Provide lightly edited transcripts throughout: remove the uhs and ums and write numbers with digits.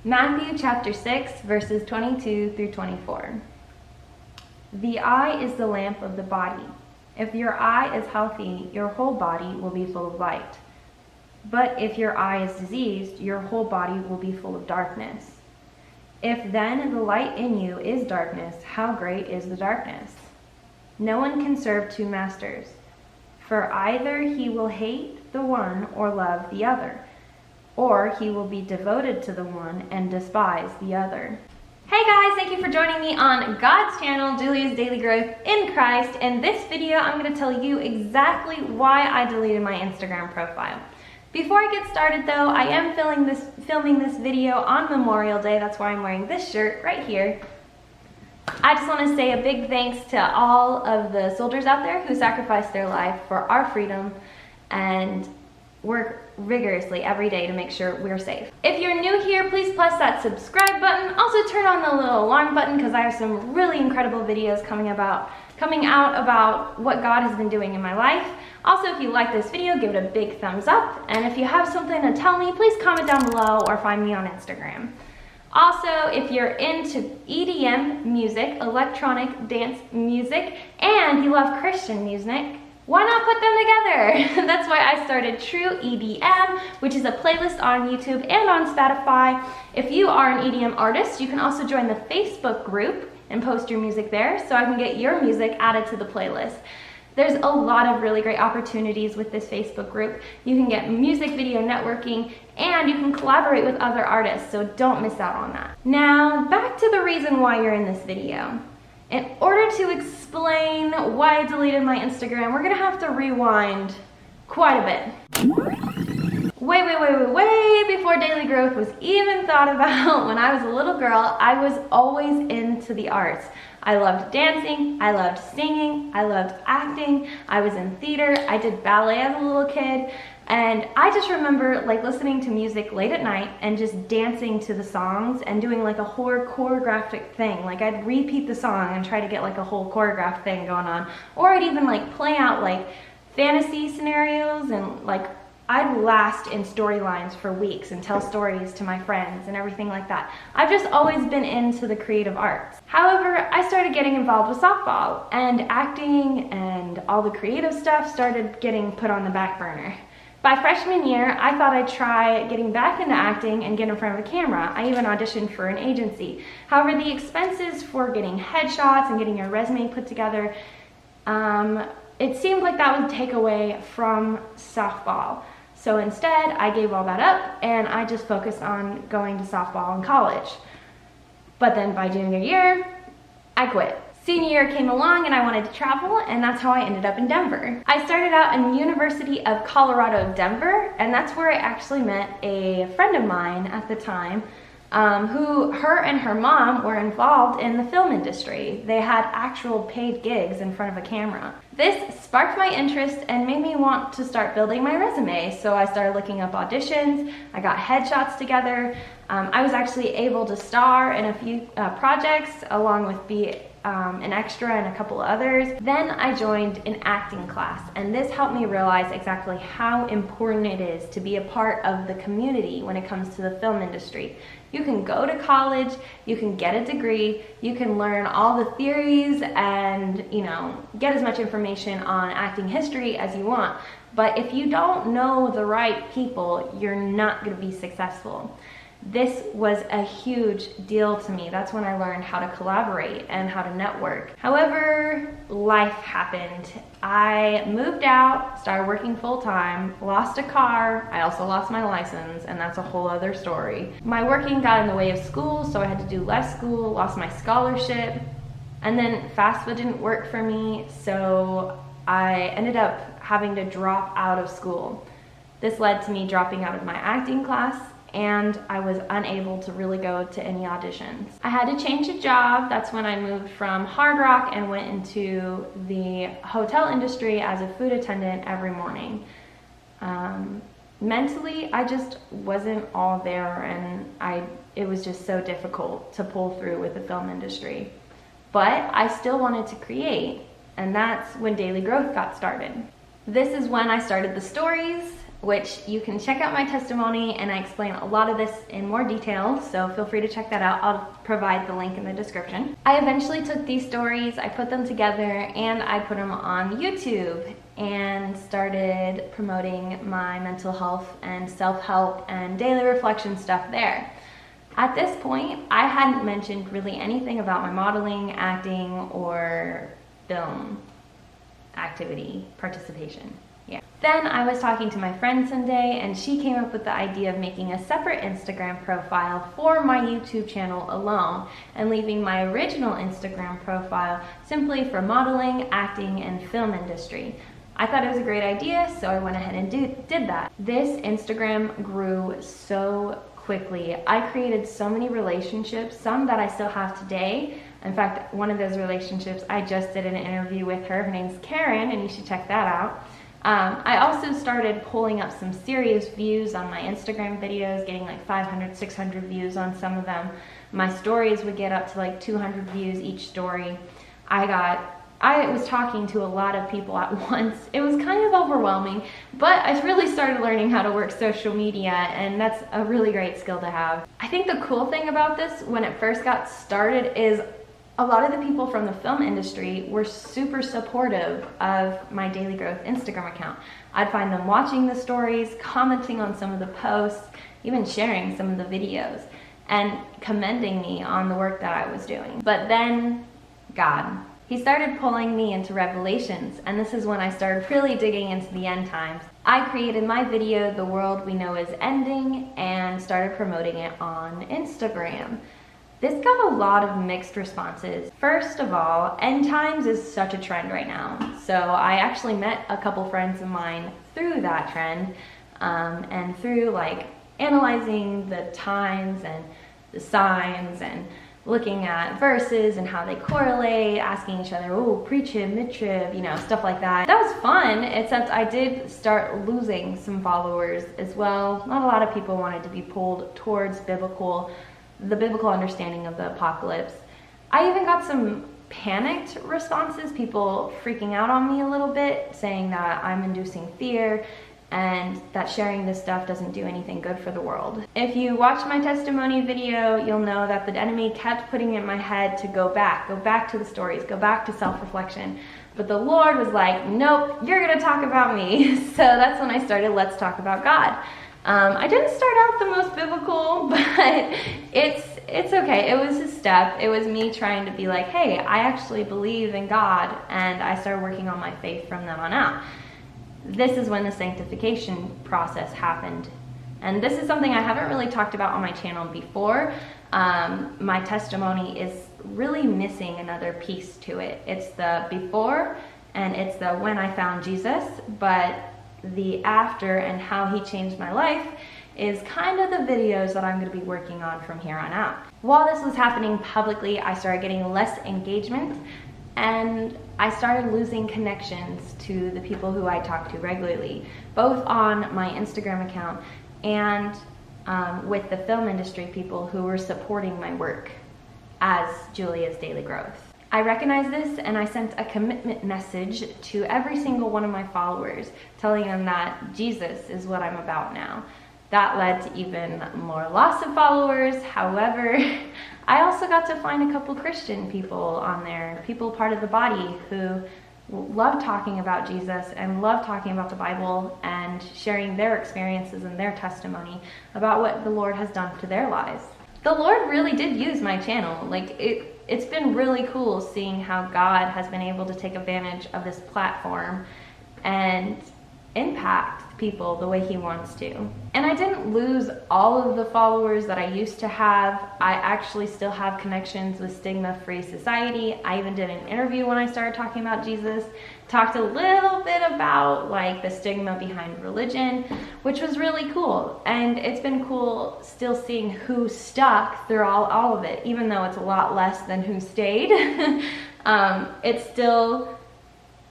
Matthew chapter 6, verses 22 through 24. The eye is the lamp of the body. If your eye is healthy, your whole body will be full of light. But if your eye is diseased, your whole body will be full of darkness. If then the light in you is darkness, how great is the darkness? No one can serve two masters, for either he will hate the one or love the other, or he will be devoted to the one and despise the other. Hey guys, thank you for joining me on God's channel, Julia's Daily Growth in Christ. In this video, I'm going to tell you exactly why I deleted my Instagram profile. Before I get started though, I am filming this video on Memorial Day. That's why I'm wearing this shirt right here. I just want to say a big thanks to all of the soldiers out there who sacrificed their life for our freedom and work rigorously every day to make sure we're safe. If you're new here, please press that subscribe button. Also turn on the little alarm button because I have some really incredible videos coming out about what God has been doing in my life. Also, if you like this video, give it a big thumbs up. And if you have something to tell me, please comment down below or find me on Instagram. Also, if you're into EDM music, electronic dance music, and you love Christian music, why not put them together? That's why I started True EDM, which is a playlist on YouTube and on Spotify. If you are an EDM artist, you can also join the Facebook group and post your music there so I can get your music added to the playlist. There's a lot of really great opportunities with this Facebook group. You can get music video networking and you can collaborate with other artists, so don't miss out on that. Now, back to the reason why you're in this video. In order to explain why I deleted my Instagram, we're gonna have to rewind quite a bit. Way before Daily Growth was even thought about, when I was a little girl, I was always into the arts. I loved dancing, I loved singing, I loved acting, I was in theater, I did ballet as a little kid, and I just remember like listening to music late at night and just dancing to the songs and doing like a whole choreographic thing. Like I'd repeat the song and try to get like a whole choreographed thing going on. Or I'd even like play out like fantasy scenarios, and like I'd last in storylines for weeks and tell stories to my friends and everything like that. I've just always been into the creative arts. However, I started getting involved with softball, and acting and all the creative stuff started getting put on the back burner. By freshman year, I thought I'd try getting back into acting and get in front of a camera. I even auditioned for an agency. However, the expenses for getting headshots and getting your resume put together, it seemed like that would take away from softball. So instead, I gave all that up and I just focused on going to softball in college. But then by junior year, I quit. Senior year came along and I wanted to travel, and that's how I ended up in Denver. I started out in University of Colorado, Denver, and that's where I actually met a friend of mine at the time, her and her mom were involved in the film industry. They had actual paid gigs in front of a camera. This sparked my interest and made me want to start building my resume. So I started looking up auditions, I got headshots together. I was actually able to star in a few projects along with be an extra and a couple others. Then I joined an acting class, and this helped me realize exactly how important it is to be a part of the community when it comes to the film industry. You can go to college, you can get a degree, you can learn all the theories and, get as much information on acting history as you want. But if you don't know the right people, you're not going to be successful. This was a huge deal to me. That's when I learned how to collaborate and how to network. However, life happened. I moved out, started working full-time, lost a car. I also lost my license, and that's a whole other story. My working got in the way of school, so I had to do less school, lost my scholarship, and then FAFSA didn't work for me, so I ended up having to drop out of school. This led to me dropping out of my acting class, and I was unable to really go to any auditions. I had to change a job. That's when I moved from Hard Rock and went into the hotel industry as a food attendant every morning. Mentally, I just wasn't all there, and it was just so difficult to pull through with the film industry. But I still wanted to create, and that's when Daily Growth got started. This is when I started the stories which you can check out my testimony, and I explain a lot of this in more detail, so feel free to check that out. I'll provide the link in the description. I eventually took these stories, I put them together, and I put them on YouTube and started promoting my mental health and self-help and daily reflection stuff there. At this point, I hadn't mentioned really anything about my modeling, acting, or film activity participation. Yeah. Then I was talking to my friend Sunday, and she came up with the idea of making a separate Instagram profile for my YouTube channel alone and leaving my original Instagram profile simply for modeling, acting, and film industry. I thought it was a great idea, so I went ahead and did that. This Instagram grew so quickly. I created so many relationships, some that I still have today. In fact, one of those relationships, I just did an interview with her. Her name's Karen, and you should check that out. I also started pulling up some serious views on my Instagram videos, getting like 500, 600 views on some of them. My stories would get up to like 200 views each story. I was talking to a lot of people at once. It was kind of overwhelming, but I really started learning how to work social media, and that's a really great skill to have. I think the cool thing about this when it first got started is a lot of the people from the film industry were super supportive of my Daily Growth Instagram account. I'd find them watching the stories, commenting on some of the posts, even sharing some of the videos, and commending me on the work that I was doing. But then, God, He started pulling me into Revelations, and this is when I started really digging into the end times. I created my video, The World We Know Is Ending, and started promoting it on Instagram. This got a lot of mixed responses. First of all, end times is such a trend right now. So I actually met a couple friends of mine through that trend, and through like analyzing the times and the signs and looking at verses and how they correlate, asking each other, oh, pre-trib, mid-trib, stuff like that. That was fun, except I did start losing some followers as well. Not a lot of people wanted to be pulled towards the biblical understanding of the apocalypse. I even got some panicked responses, people freaking out on me a little bit, saying that I'm inducing fear and that sharing this stuff doesn't do anything good for the world. If you watch my testimony video, you'll know that the enemy kept putting in my head to go back to the stories, go back to self-reflection. But the Lord was like, nope, you're gonna talk about me. So that's when I started Let's Talk About God. I didn't start out the most biblical, but it's okay. It was a step. It was me trying to be like, hey, I actually believe in God, and I started working on my faith from then on out. This is when the sanctification process happened. And this is something I haven't really talked about on my channel before. My testimony is really missing another piece to it. It's the before and it's the when I found Jesus, but the after and how He changed my life is kind of the videos that I'm going to be working on from here on out. While this was happening publicly, I started getting less engagement, and I started losing connections to the people who I talk to regularly, both on my Instagram account and with the film industry people who were supporting my work as Julia's Daily Growth. I recognized this, and I sent a commitment message to every single one of my followers, telling them that Jesus is what I'm about now. That led to even more loss of followers. However, I also got to find a couple Christian people on there, people part of the body who love talking about Jesus and love talking about the Bible and sharing their experiences and their testimony about what the Lord has done to their lives. The Lord really did use my channel. It's been really cool seeing how God has been able to take advantage of this platform and impact people the way He wants to. And I didn't lose all of the followers that I used to have. I actually still have connections with Stigma Free Society. I even did an interview when I started talking about Jesus, talked a little bit about the stigma behind religion, which was really cool. And it's been cool still seeing who stuck through all of it, even though it's a lot less than who stayed. It's still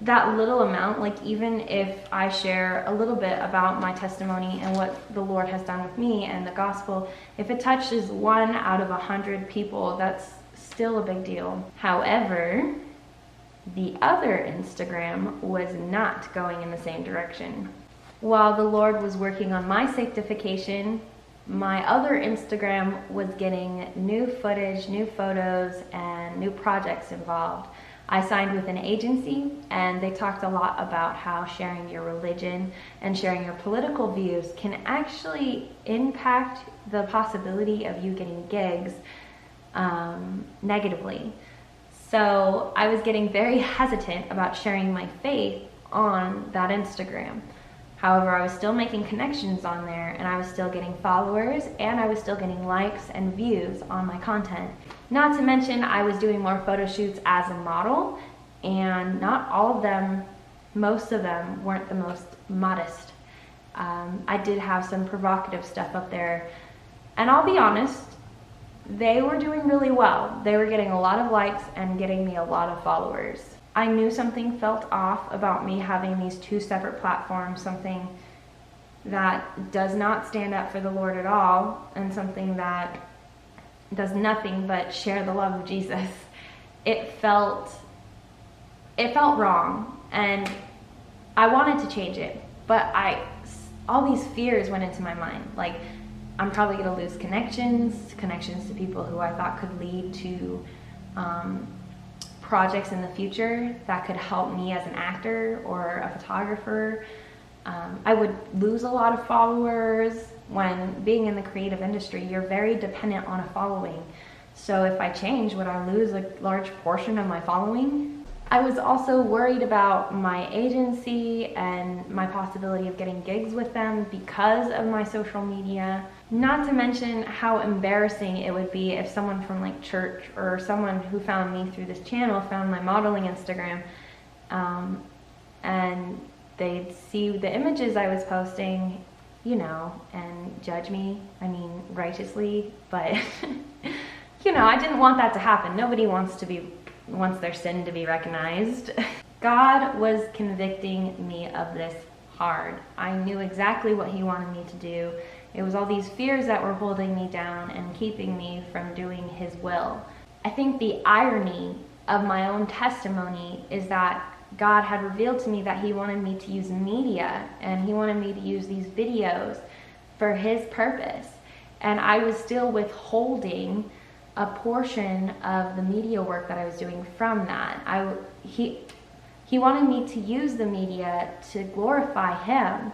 that little amount, even if I share a little bit about my testimony and what the Lord has done with me and the gospel, if it touches 1 out of 100 people, that's still a big deal. However, the other Instagram was not going in the same direction. While the Lord was working on my sanctification, my other Instagram was getting new footage, new photos, and new projects involved. I signed with an agency, and they talked a lot about how sharing your religion and sharing your political views can actually impact the possibility of you getting gigs negatively. So I was getting very hesitant about sharing my faith on that Instagram. However, I was still making connections on there, and I was still getting followers, and I was still getting likes and views on my content. Not to mention, I was doing more photo shoots as a model, and not all of them, most of them weren't the most modest. I did have some provocative stuff up there, and I'll be honest, they were doing really well. They were getting a lot of likes and getting me a lot of followers. I knew something felt off about me having these two separate platforms, something that does not stand up for the Lord at all, and something that does nothing but share the love of Jesus. It felt wrong, and I wanted to change it, but all these fears went into my mind. Like, I'm probably gonna lose connections to people who I thought could lead to projects in the future that could help me as an actor or a photographer. I would lose a lot of followers. When being in the creative industry, you're very dependent on a following. So if I change, would I lose a large portion of my following? I was also worried about my agency and my possibility of getting gigs with them because of my social media. Not to mention how embarrassing it would be if someone from like church or someone who found me through this channel found my modeling Instagram, and they'd see the images I was posting, you know, and judge me. I mean, righteously, but you know, I didn't want that to happen. Nobody wants their sin to be recognized. God was convicting me of this hard. I knew exactly what He wanted me to do. It was all these fears that were holding me down and keeping me from doing His will. I think the irony of my own testimony is that God had revealed to me that He wanted me to use media, and He wanted me to use these videos for His purpose. And I was still withholding a portion of the media work that I was doing from that. He wanted me to use the media to glorify Him.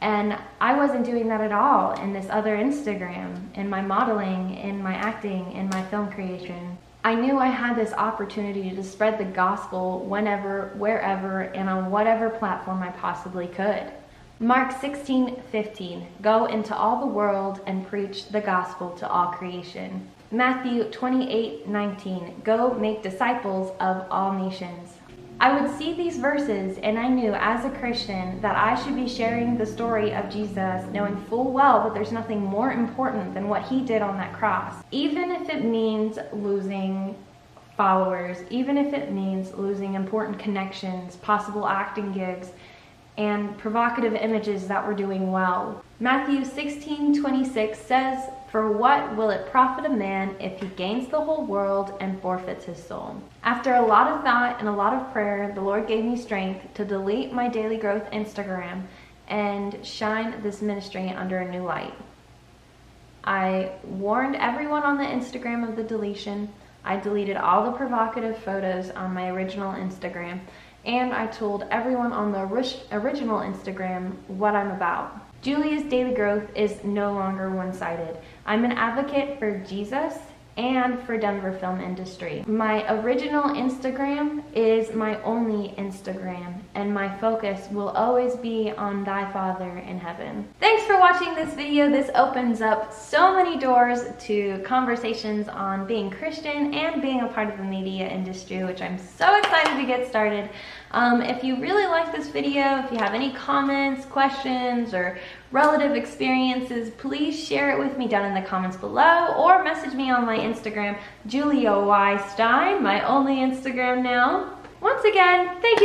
And I wasn't doing that at all in this other Instagram, in my modeling, in my acting, in my film creation. I knew I had this opportunity to spread the gospel whenever, wherever, and on whatever platform I possibly could. Mark 16:15, go into all the world and preach the gospel to all creation. Matthew 28:19, go make disciples of all nations. I would see these verses, and I knew as a Christian that I should be sharing the story of Jesus, knowing full well that there's nothing more important than what He did on that cross. Even if it means losing followers, even if it means losing important connections, possible acting gigs, and provocative images that were doing well. Matthew 16:26 says, for what will it profit a man if he gains the whole world and forfeits his soul? After a lot of thought and a lot of prayer, the Lord gave me strength to delete my Daily Growth Instagram and shine this ministry under a new light. I warned everyone on the Instagram of the deletion. I deleted all the provocative photos on my original Instagram, and I told everyone on the original Instagram what I'm about. Julia's Daily Growth is no longer one-sided. I'm an advocate for Jesus and for Denver film industry. My original Instagram is my only Instagram, and my focus will always be on Thy Father in heaven. Thanks for watching this video. This opens up so many doors to conversations on being Christian and being a part of the media industry, which I'm so excited to get started. If you really like this video, if you have any comments, questions, or relative experiences, please share it with me down in the comments below, or message me on my Instagram, Julia Y. Stine, my only Instagram now. Once again, thank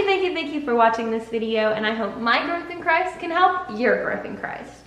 you for watching this video, and I hope my growth in Christ can help your growth in Christ.